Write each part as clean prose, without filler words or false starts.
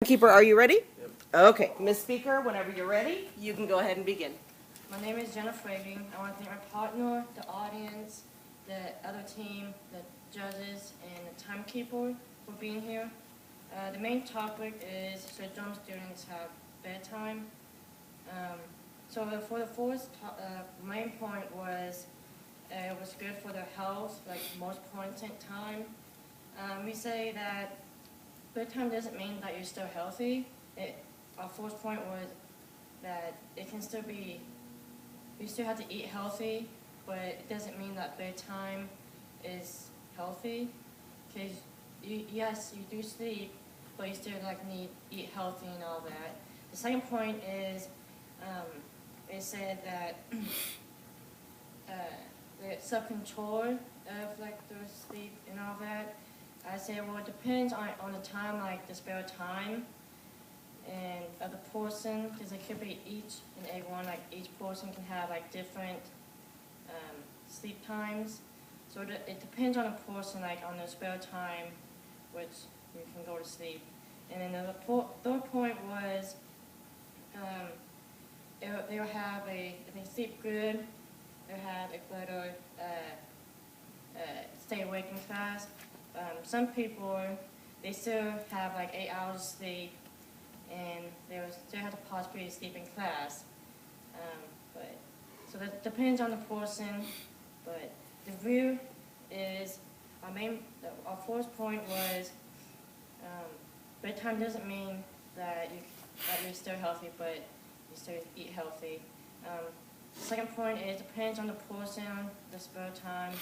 timekeeper, are you ready? Yep. Okay, Ms. Speaker, whenever you're ready, you can go ahead and begin. My name is Jenna Frating. I want to thank my partner, the audience, the other team, the judges, and the timekeeper for being here. The main topic is should dorm students have bedtime? So for the first main point was it was good for their health, like most important time. We say that bedtime doesn't mean that you're still healthy. Our first point was that it can still be, you still have to eat healthy, but it doesn't mean that bedtime is healthy. Because yes, you do sleep, but you still need eat healthy and all that. The second point is it said that the self-control of their sleep and all that. I said, well, it depends on the time, the spare time and of the person, because it could be each and everyone, each person can have different sleep times. So it depends on a person, on their spare time, which you can go to sleep. And then the third point was they'll have if they sleep good, they'll have a better stay awake in class. Some people, they still have 8 hours sleep, and they will still have the possibility to sleep in class. So that depends on the person, but the view is, our first point was bedtime doesn't mean that you're still healthy, but you still eat healthy. The second point is depends on the person, the spare time,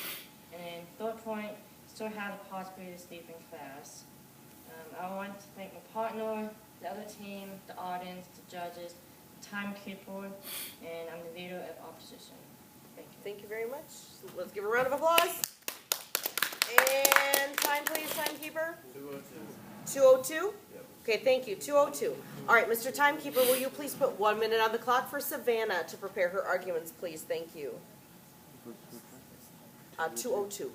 and then third point, still have the possibility to sleep in class. I want to thank my partner, the other team, the audience, the judges, the timekeeper, and I'm the leader of opposition. Thank you. Thank you very much. Let's give a round of applause. And time, please, timekeeper. 2:02. 2:02? Yep. Okay, thank you. 2:02. All right, Mr. Timekeeper, will you please put 1 minute on the clock for Savannah to prepare her arguments, please? Thank you. 2:02.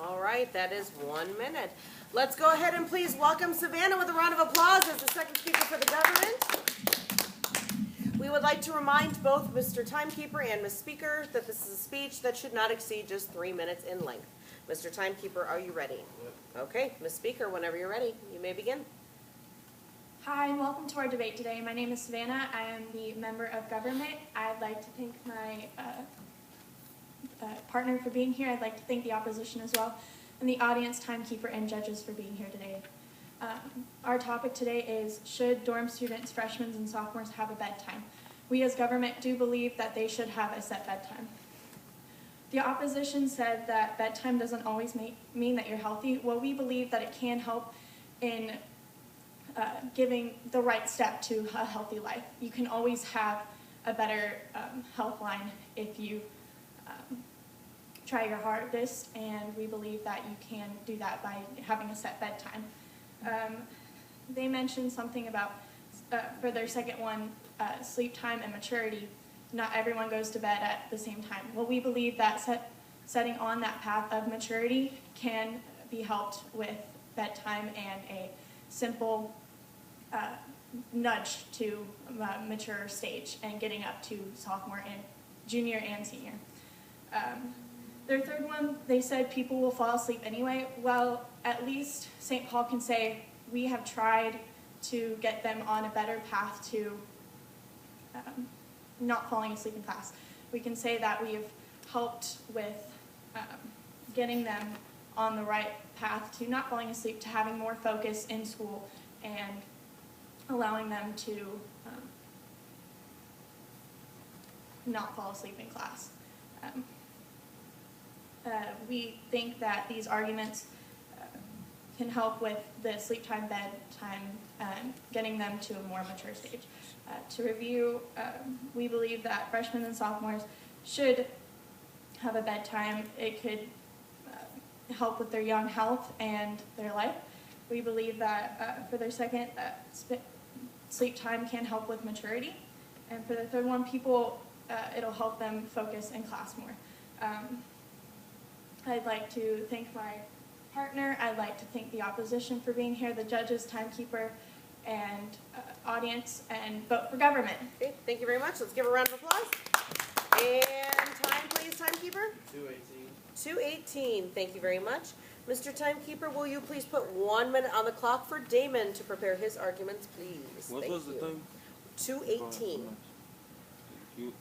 All right, that is 1 minute. Let's go ahead and please welcome Savannah with a round of applause as the second speaker for the government. We would like to remind both Mr. Timekeeper and Ms. Speaker that this is a speech that should not exceed just 3 minutes in length. Mr. Timekeeper, are you ready? Yep. Okay, Ms. Speaker, whenever you're ready, you may begin. Hi, and welcome to our debate today. My name is Savannah. I am the member of government. I'd like to thank my partner for being here. I'd like to thank the opposition as well, and the audience, timekeeper, and judges for being here today. Our topic today is, should dorm students, freshmen, and sophomores have a bedtime? We as government do believe that they should have a set bedtime. The opposition said that bedtime doesn't always mean that you're healthy. Well, we believe that it can help in giving the right step to a healthy life. You can always have a better health line if you try your hardest, and we believe that you can do that by having a set bedtime. They mentioned something about, for their second one, sleep time and maturity. Not everyone goes to bed at the same time. Well, we believe that setting on that path of maturity can be helped with bedtime and a simple nudge to mature stage and getting up to sophomore and junior and senior. Their third one, they said people will fall asleep anyway. Well, at least St. Paul can say we have tried to get them on a better path to not falling asleep in class. We can say that we have helped with getting them on the right path to not falling asleep, to having more focus in school, and allowing them to not fall asleep in class. We think that these arguments can help with the sleep time, bedtime, getting them to a more mature stage. To review, we believe that freshmen and sophomores should have a bedtime. It could help with their young health and their life. We believe that for their second, sleep time can help with maturity. And for the third one, it'll help them focus in class more. I'd like to thank my partner. I'd like to thank the opposition for being here, the judges, timekeeper, and audience, and vote for government. Okay, thank you very much. Let's give a round of applause. And time, please, timekeeper. 2:18. Thank you very much. Mr. Timekeeper, will you please put 1 minute on the clock for Damon to prepare his arguments, please? What Thank was the you. time? 2:18. Thank you.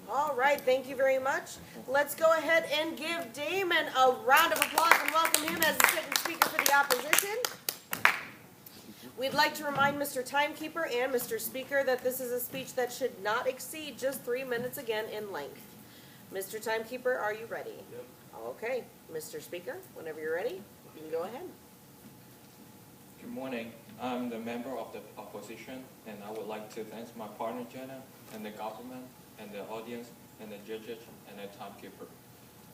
All right, thank you very much. Let's go ahead and give Damon a round of applause and welcome him as the second speaker for the opposition. We'd like to remind Mr. Timekeeper and Mr. Speaker that this is a speech that should not exceed just 3 minutes again in length. Mr. Timekeeper, are you ready? Yep. Okay, Mr. Speaker, whenever you're ready, you can go ahead. Good morning. I'm the member of the opposition, and I would like to thank my partner Jenna, and the government, and the audience, and the judges, and the timekeeper.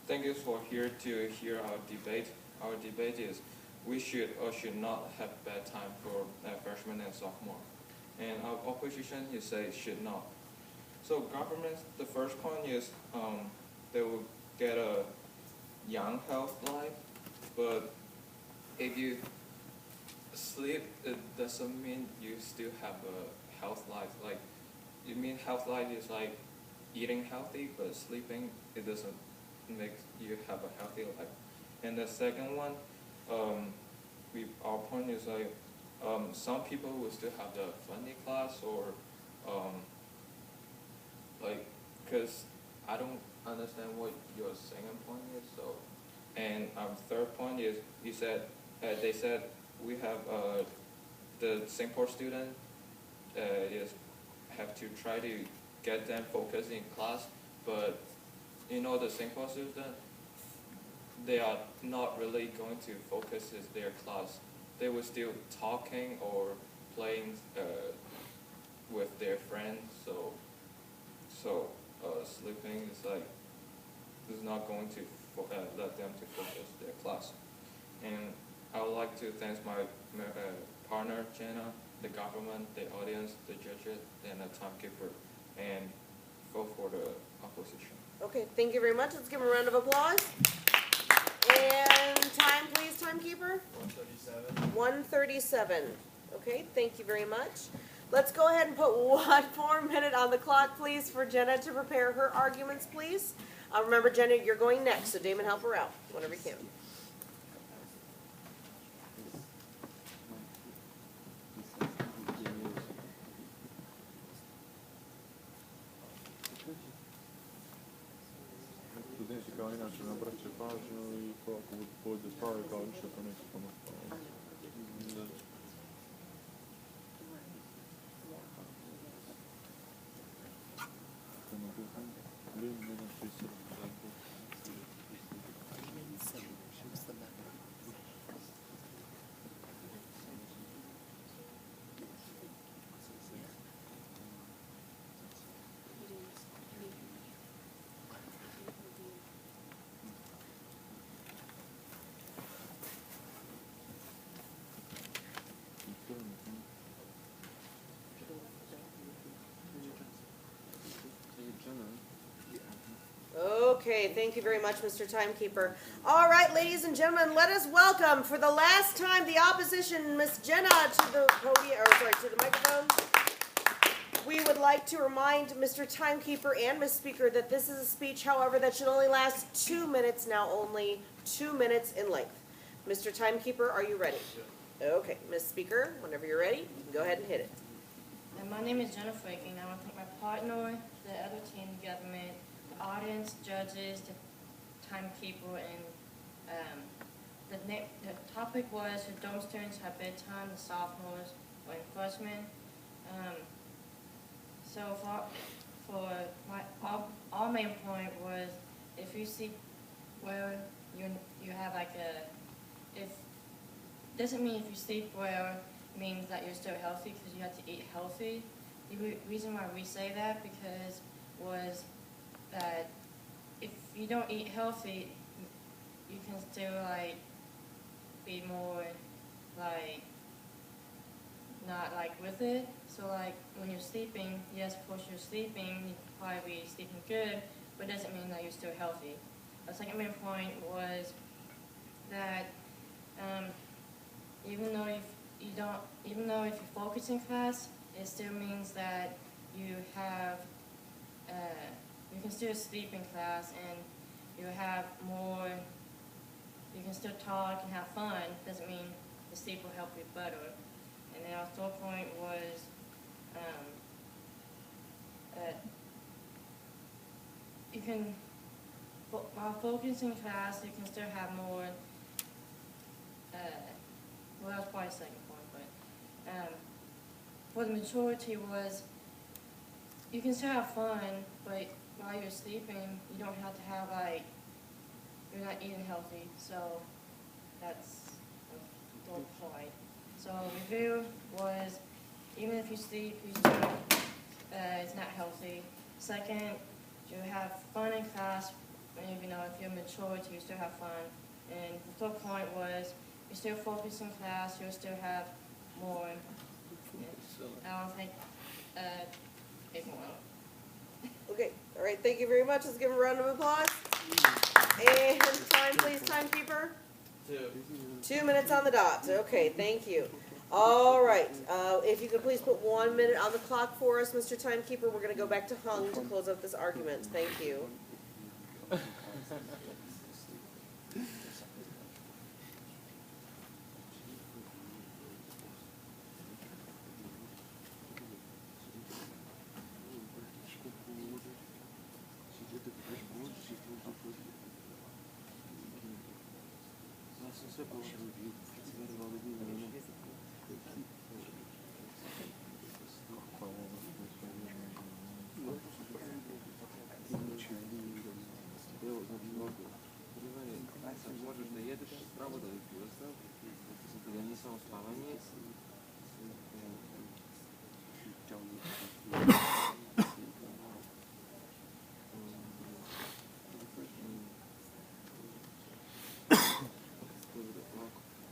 Thank you for here to hear our debate. Our debate is we should or should not have bedtime for freshmen and sophomore. And our opposition, you say should not. So government, the first point is they will get a young health life, but if you sleep, it doesn't mean you still have a health life. Like, you mean health life is like eating healthy, but sleeping, it doesn't make you have a healthy life. And the second one, our point is like, some people will still have the funny class or, like, cause I don't understand what your second point is, so. And third point is, you said, they said we have, the Singapore student, have to try to get them focused in class, but you know the Singapore student, they are not really going to focus in their class. They were still talking or playing with their friends, so sleeping is like, is not going to let them to focus their class. And I would like to thank my partner Jenna, the government, the audience, the judges, and the timekeeper, and vote for the opposition. Okay, thank you very much. Let's give him a round of applause. And time, please, timekeeper. 137. 1:37. Okay, thank you very much. Let's go ahead and put 1 more minute on the clock, please, for Jenna to prepare her arguments, please. Remember, Jenna, you're going next, so Damon, help her out whenever you can. Studenti kao inače ne obraćaju pažnju i ako pođe spavaju kao više to neće puno spavati. Okay, thank you very much, Mr. Timekeeper. All right, ladies and gentlemen, let us welcome for the last time the opposition, Miss Jenna, to the podium, or sorry, to the microphone. We would like to remind Mr. Timekeeper and Miss Speaker that this is a speech, however, that should only last 2 minutes, now only 2 minutes in length. Mr. Timekeeper, are you ready? Okay, Miss Speaker, whenever you're ready, you can go ahead and hit it. And my name is Jenna Fraking. I want to thank my partner, the other team, the government, the audience, judges, the timekeeper, and the topic was should dorm students have bedtime, the sophomores or freshmen. So for our main point was if you see where you have like if doesn't mean if you sleep well means that you're still healthy because you have to eat healthy. The reason why we say that was that if you don't eat healthy, you can still like be more like not like with it. So like when you're sleeping, yes, of course you're sleeping, you probably be sleeping good, but it doesn't mean that you're still healthy. The second main point was that even though if you focus in class, it still means that you have you can still sleep in class and you have more. You can still talk and have fun. Doesn't mean the sleep will help you better. And then our third point was you can while focusing in class, you can still have more. Well, that was probably the second point, but for the majority was you can still have fun, but while you're sleeping, you don't have to have like you're not eating healthy. So that's the third point. So review was even if you sleep, you still it's not healthy. Second, you have fun in class. You know, if you're mature, you still have fun. And the third point was you still focus in class, you'll still have more. I don't think it more. Okay, all right, thank you very much. Let's give a round of applause. And time, please, timekeeper. 2 minutes on the dot. Okay, thank you. All right, if you could please put 1 minute on the clock for us, Mr. Timekeeper. We're going to go back to Hung to close out this argument. Thank you. Możesz da jedeš pravo da ih ustav, da nisam uspavanje.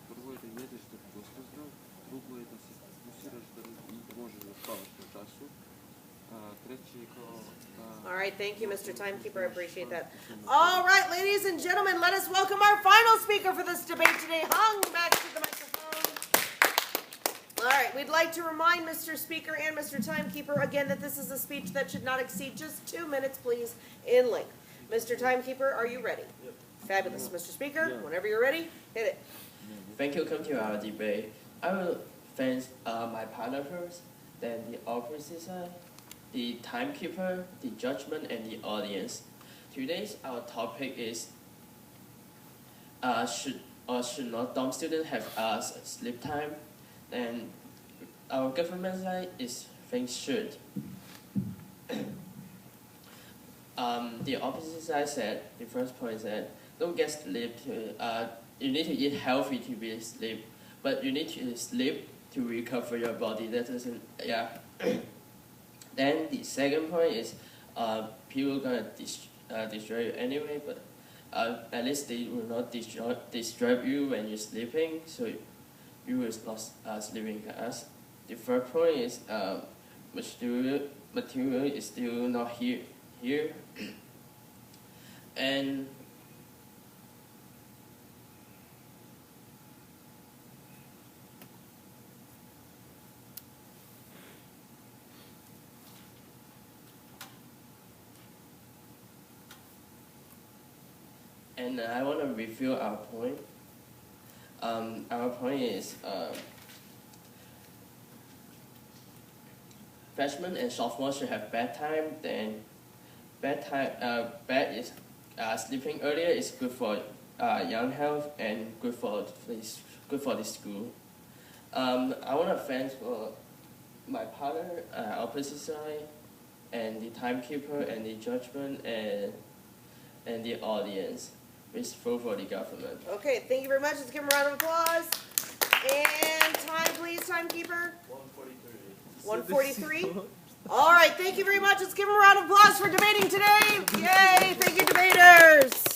Prvo je da jedeš da dosta zdrav, drugo je da se fokusiraš da možeš da spavaš na času. Treće je kao All right, thank you, Mr. Timekeeper. I appreciate that. All right, ladies and gentlemen, let us welcome our final speaker for this debate today, Hung, back to the microphone. All right, we'd like to remind Mr. Speaker and Mr. Timekeeper again that this is a speech that should not exceed just 2 minutes, please, in length. Mr. Timekeeper, are you ready? Yep. Fabulous. Mr. Speaker, Yeah. whenever you're ready, hit it. Thank you. Come to our debate. I will thank my partner first, then the opposite side, the timekeeper, the judgment, and the audience. Today's our topic is should or should not dorm students have sleep time? And our government side is think should. The opposite side said, the first point said, don't get sleep. You need to eat healthy to be sleep, but you need to sleep to recover your body. That doesn't, yeah. Then the second point is, people gonna destroy you anyway, but at least they will not disturb you when you're sleeping, so you will not sleeping class. The third point is, material is still not here. And I want to review our point. Our point is freshmen and sophomores should have bedtime. Then bed is sleeping earlier is good for young health and good for the school. I want to thank for my partner, opposite side, and the timekeeper, and the judgment, and the audience. It's vote for the government. Okay, thank you very much. Let's give him a round of applause. And time, please, timekeeper. 1:43. All right, thank you very much. Let's give him a round of applause for debating today. Yay, thank you, debaters.